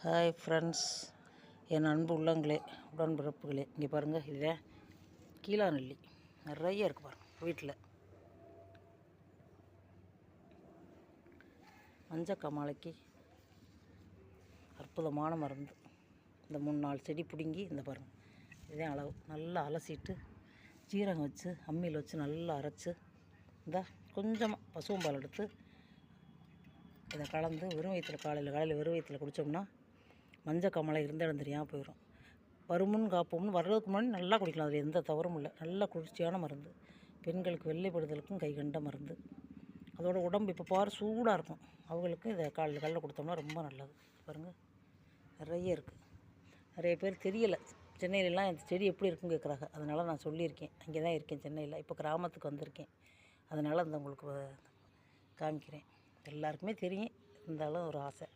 Hi friends, என் அன்பு உள்ளங்களே, உடன்பிறப்புகளே, இங்கே பாருங்கள். இதுதான் கீழாநெல்லி நிறைய இருக்குது பாருங்கள். வீட்டில் மஞ்சக்காமாலைக்கு அற்புதமான மருந்து. இந்த 3-4 செடி பிடுங்கி இந்த பாருங்கள். இதுதான் அளவு. நல்லா அலசிட்டு ஜீரகம் வச்சு அம்மியில் வச்சு நல்லா அரைச்சி இந்த கொஞ்சமாக பசும்பால் எடுத்து இதை கலந்து வெறும் வயிற்றில் காலையில் வெறும் வயிற்றில் குடித்தோம்னா மஞ்சக்காமலை இருந்த இடம் தெரியாமல் போயிடும். வருமுன் காப்போம்னு வர்றதுக்கு முன்னாடி நல்லா குடிக்கலாம். அதில் எந்த தவறும் இல்லை. நல்ல குளிர்ச்சியான மருந்து. பெண்களுக்கு வெள்ளைப்படுதலுக்கும் கை கண்ட மருந்து. அதோட உடம்பு இப்போ பாரு சூடாக இருக்கும். அவங்களுக்கு இதை காலையில் கொடுத்தோம்னா ரொம்ப நல்லது. பாருங்கள், நிறைய இருக்குது. நிறைய பேர் தெரியலை. சென்னையிலலாம் இந்த செடி எப்படி இருக்குன்னு கேட்குறாங்க. அதனால் நான் சொல்லியிருக்கேன். அங்கே தான் இருக்கேன் சென்னையில். இப்போ கிராமத்துக்கு வந்திருக்கேன். அதனால் அந்த உங்களுக்கு காமிக்கிறேன். எல்லாருக்குமே தெரியும், இருந்தாலும் ஒரு ஆசை.